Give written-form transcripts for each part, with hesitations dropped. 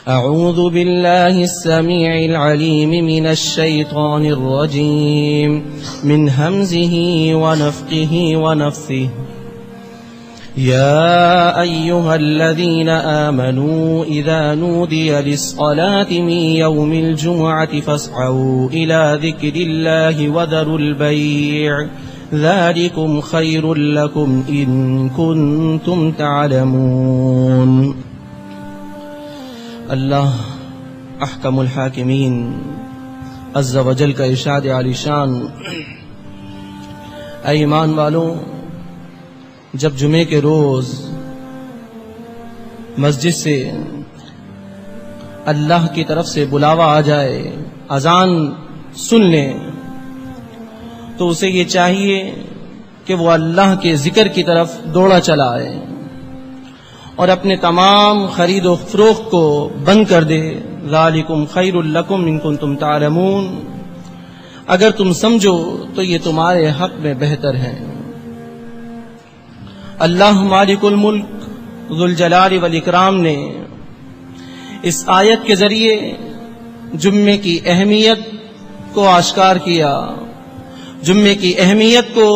أعوذ بالله السميع العليم من الشيطان الرجيم من همزه ونفخه ونفثه يا أيها الذين آمنوا إذا نودي للصلاة من يوم الجمعة فاسعوا إلى ذكر الله وذروا البيع ذلكم خير لكم إن كنتم تعلمون. اللہ احکم الحاکمین عز و جل کا ارشاد عالی شان، اے ایمان والوں، جب جمعے کے روز مسجد سے اللہ کی طرف سے بلاوا آ جائے، اذان سن لیں، تو اسے یہ چاہیے کہ وہ اللہ کے ذکر کی طرف دوڑا چلا آئے اور اپنے تمام خرید و فروخت کو بند کر دے. ذالکم خیر لکم ان کنتم تعلمون، اگر تم سمجھو تو یہ تمہارے حق میں بہتر ہے. اللہ مالک الملک ذو الجلال والاکرام نے اس آیت کے ذریعے جمعے کی اہمیت کو آشکار کیا، جمعے کی اہمیت کو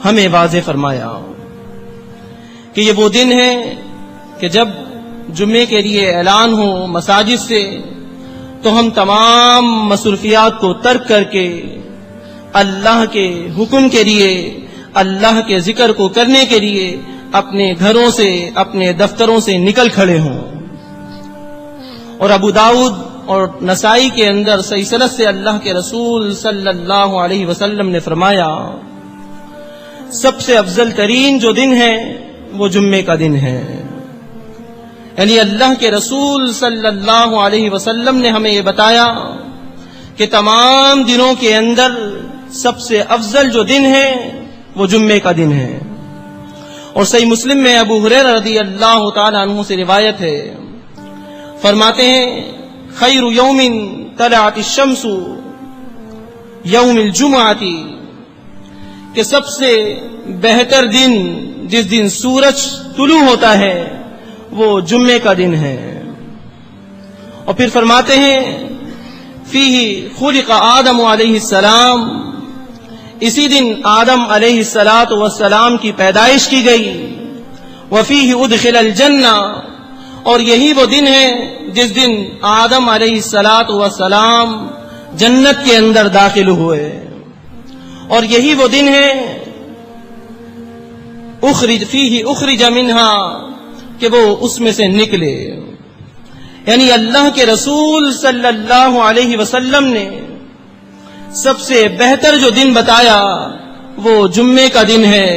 ہمیں واضح فرمایا کہ یہ وہ دن ہے کہ جب جمعے کے لیے اعلان ہو مساجد سے تو ہم تمام مصروفیات کو ترک کر کے اللہ کے حکم کے لیے، اللہ کے ذکر کو کرنے کے لیے اپنے گھروں سے، اپنے دفتروں سے نکل کھڑے ہوں. اور ابو داؤد اور نسائی کے اندر صحیح سند سے اللہ کے رسول صلی اللہ علیہ وسلم نے فرمایا، سب سے افضل ترین جو دن ہے وہ جمعے کا دن ہے. یعنی اللہ کے رسول صلی اللہ علیہ وسلم نے ہمیں یہ بتایا کہ تمام دنوں کے اندر سب سے افضل جو دن ہے وہ جمعے کا دن ہے. اور صحیح مسلم میں ابو ہریرہ رضی اللہ تعالی عنہ سے روایت ہے، فرماتے ہیں خیر یوم طلعت الشمس یوم الجمعۃ، کہ سب سے بہتر دن جس دن سورج طلوع ہوتا ہے وہ جمعے کا دن ہے. اور پھر فرماتے ہیں فیہ خلق آدم علیہ السلام، اسی دن آدم علیہ السلام کی پیدائش کی گئی. وفیہ ادخل الجنہ، اور یہی وہ دن ہے جس دن آدم علیہ السلام جنت کے اندر داخل ہوئے. اور یہی وہ دن ہے فیہ اخرج منہا، کہ وہ اس میں سے نکلے. یعنی اللہ کے رسول صلی اللہ علیہ وسلم نے سب سے بہتر جو دن بتایا وہ جمعے کا دن ہے.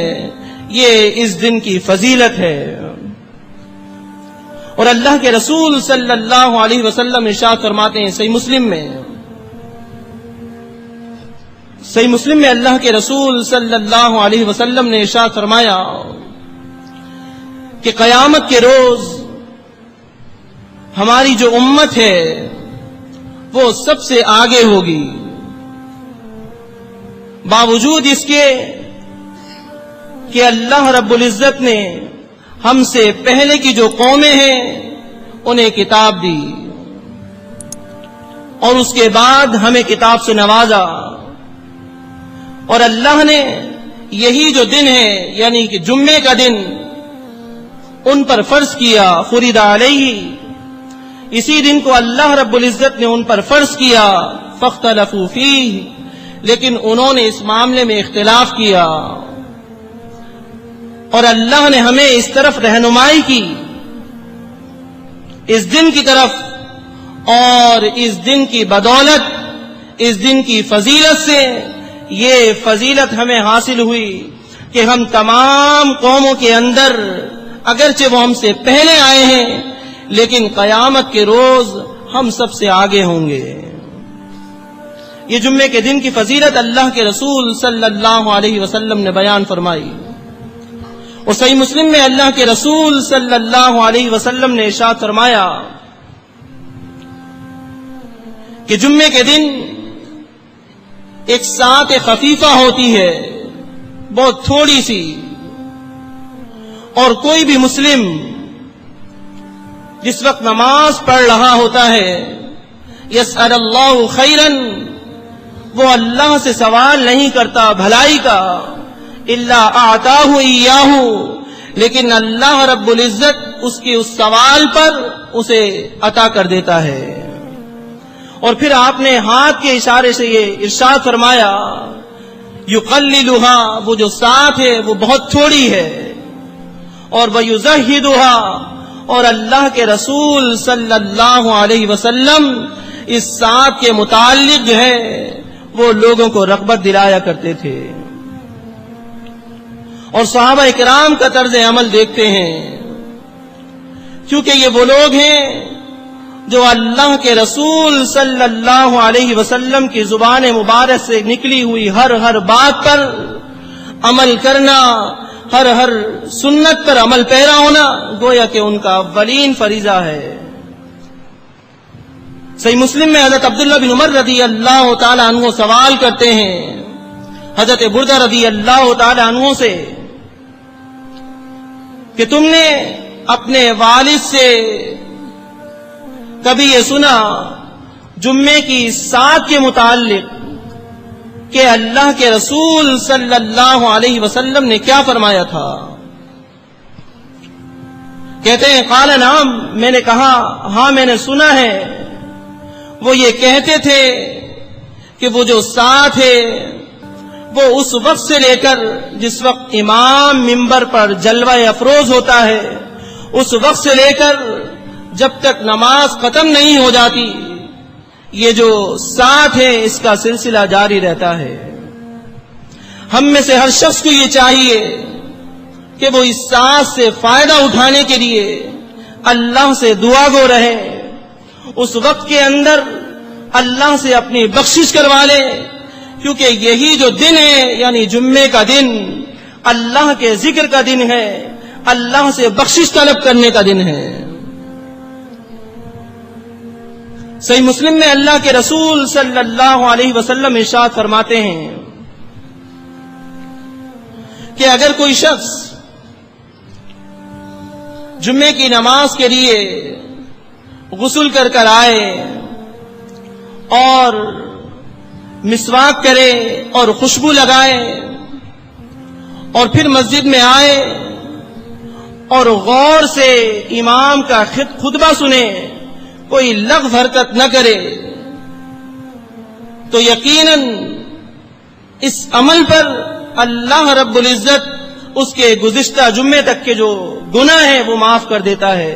یہ اس دن کی فضیلت ہے. اور اللہ کے رسول صلی اللہ علیہ وسلم ارشاد فرماتے ہیں صحیح مسلم میں اللہ کے رسول صلی اللہ علیہ وسلم نے ارشاد فرمایا کہ قیامت کے روز ہماری جو امت ہے وہ سب سے آگے ہوگی، باوجود اس کے کہ اللہ رب العزت نے ہم سے پہلے کی جو قومیں ہیں انہیں کتاب دی اور اس کے بعد ہمیں کتاب سے نوازا. اور اللہ نے یہی جو دن ہے یعنی کہ جمعے کا دن ان پر فرض کیا. فرض علیہ، اسی دن کو اللہ رب العزت نے ان پر فرض کیا. فاختلفوا فیہ، لیکن انہوں نے اس معاملے میں اختلاف کیا اور اللہ نے ہمیں اس طرف رہنمائی کی، اس دن کی طرف. اور اس دن کی بدولت، اس دن کی فضیلت سے یہ فضیلت ہمیں حاصل ہوئی کہ ہم تمام قوموں کے اندر اگرچہ وہ ہم سے پہلے آئے ہیں لیکن قیامت کے روز ہم سب سے آگے ہوں گے. یہ جمعے کے دن کی فضیلت اللہ کے رسول صلی اللہ علیہ وسلم نے بیان فرمائی. اور صحیح مسلم میں اللہ کے رسول صلی اللہ علیہ وسلم نے ارشاد فرمایا کہ جمعے کے دن ایک ساعت خفیفہ ہوتی ہے، بہت تھوڑی سی، اور کوئی بھی مسلم جس وقت نماز پڑھ رہا ہوتا ہے، یسأل اللہ خیرن، وہ اللہ سے سوال نہیں کرتا بھلائی کا، الا اعطاہ ایاہ، لیکن اللہ رب العزت اس کے اس سوال پر اسے عطا کر دیتا ہے۔ اور پھر آپ نے ہاتھ کے اشارے سے یہ ارشاد فرمایا، یقللھا، وہ جو ساتھ ہے وہ بہت تھوڑی ہے، اور ویزہدھا، اور اللہ کے رسول صلی اللہ علیہ وسلم اس ساتھ کے متعلق جو ہے وہ لوگوں کو رغبت دلایا کرتے تھے۔ اور صحابہ اکرام کا طرز عمل دیکھتے ہیں، کیونکہ یہ وہ لوگ ہیں جو اللہ کے رسول صلی اللہ علیہ وسلم کی زبان مبارک سے نکلی ہوئی ہر بات پر عمل کرنا، ہر سنت پر عمل پیرا ہونا گویا کہ ان کا اولین فریضہ ہے۔ صحیح مسلم میں حضرت عبداللہ بن عمر رضی اللہ تعالی عنہ سوال کرتے ہیں حضرت بردہ رضی اللہ تعالی عنہ سے کہ تم نے اپنے والد سے کبھی یہ سنا جمعے کی سات کے متعلق کہ اللہ کے رسول صلی اللہ علیہ وسلم نے کیا فرمایا تھا؟ کہتے ہیں قال نعم، میں نے کہا ہاں میں نے سنا ہے، وہ یہ کہتے تھے کہ وہ جو سات ہے وہ اس وقت سے لے کر جس وقت امام منبر پر جلوہ افروز ہوتا ہے اس وقت سے لے کر جب تک نماز ختم نہیں ہو جاتی، یہ جو ساتھ ہے اس کا سلسلہ جاری رہتا ہے۔ ہم میں سے ہر شخص کو یہ چاہیے کہ وہ اس ساتھ سے فائدہ اٹھانے کے لیے اللہ سے دعا گو رہے، اس وقت کے اندر اللہ سے اپنی بخشش کروا لے، کیونکہ یہی جو دن ہے یعنی جمعے کا دن اللہ کے ذکر کا دن ہے، اللہ سے بخشش طلب کرنے کا دن ہے۔ صحیح مسلم میں اللہ کے رسول صلی اللہ علیہ وسلم ارشاد فرماتے ہیں کہ اگر کوئی شخص جمعے کی نماز کے لیے غسل کر کر آئے اور مسواک کرے اور خوشبو لگائے اور پھر مسجد میں آئے اور غور سے امام کا خطبہ سنے، کوئی لغو حرکت نہ کرے، تو یقیناً اس عمل پر اللہ رب العزت اس کے گزشتہ جمعے تک کے جو گناہ ہیں وہ معاف کر دیتا ہے،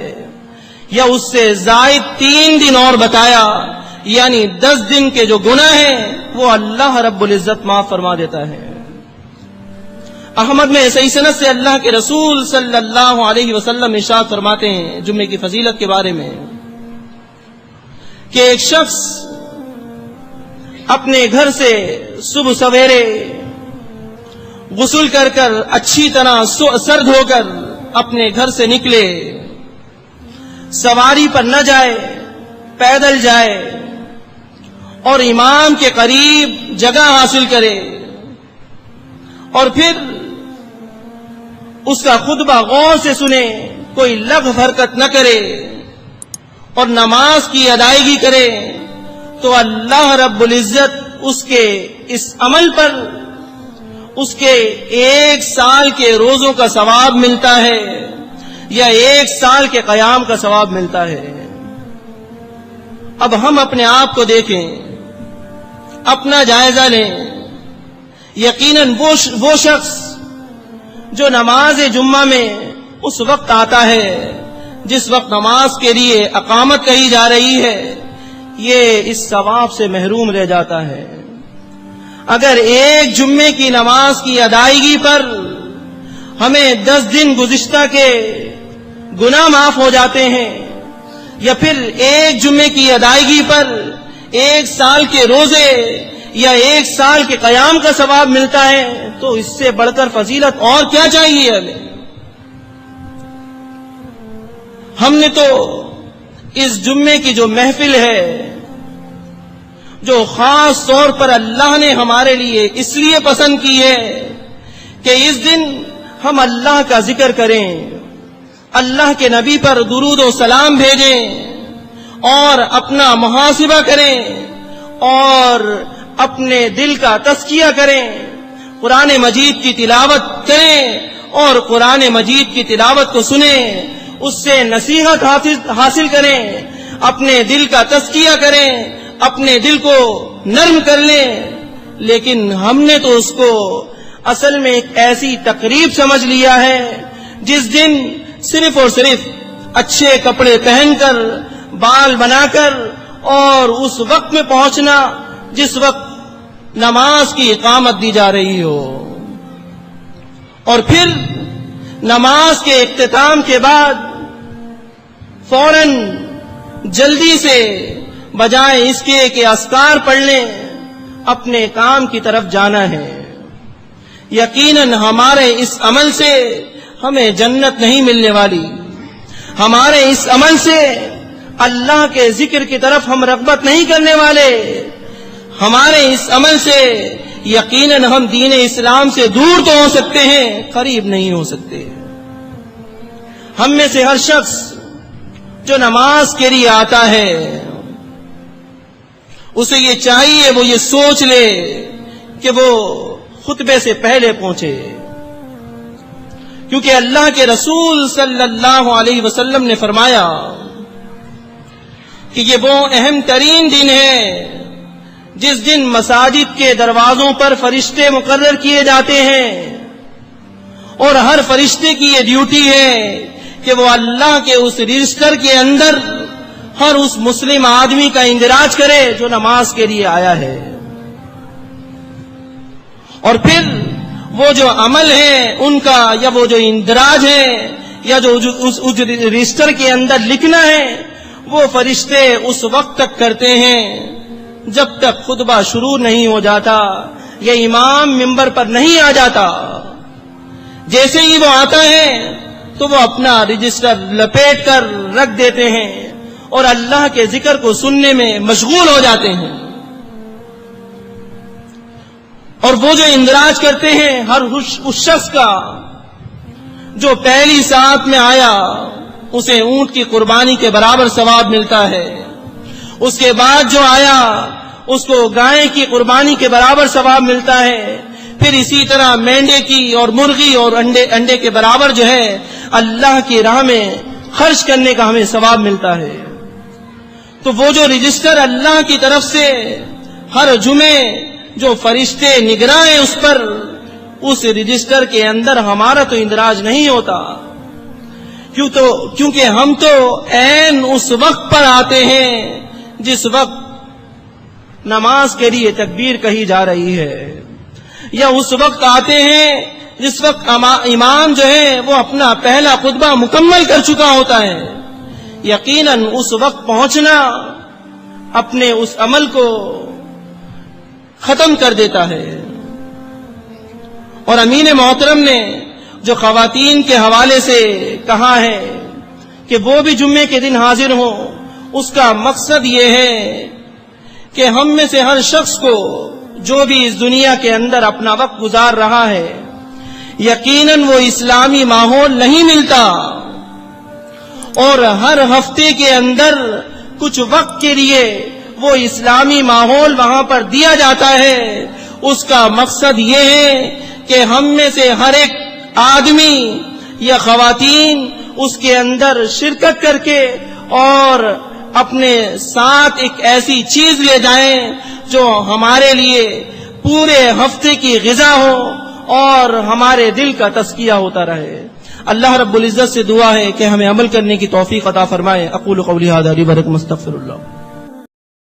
یا اس سے زائد 3 دن اور بتایا یعنی 10 دن کے جو گناہ ہیں وہ اللہ رب العزت معاف فرما دیتا ہے۔ احمد میں صحیح سند سے اللہ کے رسول صلی اللہ علیہ وسلم ارشاد فرماتے ہیں جمعے کی فضیلت کے بارے میں کہ ایک شخص اپنے گھر سے صبح سویرے غسل کر کر اچھی طرح سر دھو کر اپنے گھر سے نکلے، سواری پر نہ جائے، پیدل جائے اور امام کے قریب جگہ حاصل کرے اور پھر اس کا خطبہ غور سے سنے، کوئی لغو حرکت نہ کرے اور نماز کی ادائیگی کرے، تو اللہ رب العزت اس کے اس عمل پر اس کے 1 سال کے روزوں کا ثواب ملتا ہے یا 1 سال کے قیام کا ثواب ملتا ہے۔ اب ہم اپنے آپ کو دیکھیں، اپنا جائزہ لیں۔ یقیناً وہ شخص جو نماز جمعہ میں اس وقت آتا ہے جس وقت نماز کے لیے اقامت کہی جا رہی ہے، یہ اس ثواب سے محروم رہ جاتا ہے۔ اگر ایک جمعے کی نماز کی ادائیگی پر ہمیں 10 دن گزشتہ کے گناہ معاف ہو جاتے ہیں، یا پھر ایک جمعے کی ادائیگی پر 1 سال کے روزے یا 1 سال کے قیام کا ثواب ملتا ہے، تو اس سے بڑھ کر فضیلت اور کیا چاہیے ہمیں؟ ہم نے تو اس جمعے کی جو محفل ہے، جو خاص طور پر اللہ نے ہمارے لیے اس لیے پسند کی ہے کہ اس دن ہم اللہ کا ذکر کریں، اللہ کے نبی پر درود و سلام بھیجیں اور اپنا محاسبہ کریں اور اپنے دل کا تزکیہ کریں، قرآن مجید کی تلاوت کریں اور قرآن مجید کی تلاوت کو سنیں، اس سے نصیحت حاصل کریں، اپنے دل کا تزکیہ کریں، اپنے دل کو نرم کر لیں۔ لیکن ہم نے تو اس کو اصل میں ایک ایسی تقریب سمجھ لیا ہے جس دن صرف اور صرف اچھے کپڑے پہن کر، بال بنا کر اور اس وقت میں پہنچنا جس وقت نماز کی اقامت دی جا رہی ہو، اور پھر نماز کے اختتام کے بعد فوراً جلدی سے بجائے اس کے کہ اذکار پڑھ لیں اپنے کام کی طرف جانا ہے۔ یقیناً ہمارے اس عمل سے ہمیں جنت نہیں ملنے والی، ہمارے اس عمل سے اللہ کے ذکر کی طرف ہم رغبت نہیں کرنے والے، ہمارے اس عمل سے یقیناً ہم دین اسلام سے دور تو ہو سکتے ہیں، قریب نہیں ہو سکتے۔ ہم میں سے ہر شخص جو نماز کے لیے آتا ہے اسے یہ چاہیے وہ یہ سوچ لے کہ وہ خطبے سے پہلے پہنچے، کیونکہ اللہ کے رسول صلی اللہ علیہ وسلم نے فرمایا کہ یہ وہ اہم ترین دن ہے جس دن مساجد کے دروازوں پر فرشتے مقرر کیے جاتے ہیں، اور ہر فرشتے کی یہ ڈیوٹی ہے کہ وہ اللہ کے اس رجسٹر کے اندر ہر اس مسلم آدمی کا اندراج کرے جو نماز کے لیے آیا ہے، اور پھر وہ جو عمل ہے ان کا یا وہ جو اندراج ہے یا جو اس رجسٹر کے اندر لکھنا ہے وہ فرشتے اس وقت تک کرتے ہیں جب تک خطبہ شروع نہیں ہو جاتا یا امام منبر پر نہیں آ جاتا۔ جیسے ہی وہ آتا ہے تو وہ اپنا رجسٹر لپیٹ کر رکھ دیتے ہیں اور اللہ کے ذکر کو سننے میں مشغول ہو جاتے ہیں، اور وہ جو اندراج کرتے ہیں ہر اس شخص کا جو پہلی ساعت میں آیا اسے اونٹ کی قربانی کے برابر ثواب ملتا ہے، اس کے بعد جو آیا اس کو گائے کی قربانی کے برابر ثواب ملتا ہے، پھر اسی طرح مینڈے کی اور مرغی اور انڈے کے برابر جو ہے اللہ کی راہ میں خرچ کرنے کا ہمیں ثواب ملتا ہے۔ تو وہ جو رجسٹر اللہ کی طرف سے ہر جمعے جو فرشتے نگراں ہیں اس پر، اس رجسٹر کے اندر ہمارا تو اندراج نہیں ہوتا، کیونکہ ہم تو عین اس وقت پر آتے ہیں جس وقت نماز کے لیے تکبیر کہی جا رہی ہے، یا اس وقت آتے ہیں جس وقت امام جو ہے وہ اپنا پہلا خطبہ مکمل کر چکا ہوتا ہے۔ یقیناً اس وقت پہنچنا اپنے اس عمل کو ختم کر دیتا ہے۔ اور امین محترم نے جو خواتین کے حوالے سے کہا ہے کہ وہ بھی جمعے کے دن حاضر ہوں، اس کا مقصد یہ ہے کہ ہم میں سے ہر شخص کو جو بھی اس دنیا کے اندر اپنا وقت گزار رہا ہے یقیناً وہ اسلامی ماحول نہیں ملتا، اور ہر ہفتے کے اندر کچھ وقت کے لیے وہ اسلامی ماحول وہاں پر دیا جاتا ہے۔ اس کا مقصد یہ ہے کہ ہم میں سے ہر ایک آدمی یا خواتین اس کے اندر شرکت کر کے اور اپنے ساتھ ایک ایسی چیز لے جائیں جو ہمارے لیے پورے ہفتے کی غذا ہو اور ہمارے دل کا تزکیہ ہوتا رہے۔ اللہ رب العزت سے دعا ہے کہ ہمیں عمل کرنے کی توفیق عطا فرمائے۔ اقول قولی ھذا ولکم استغفر اللہ۔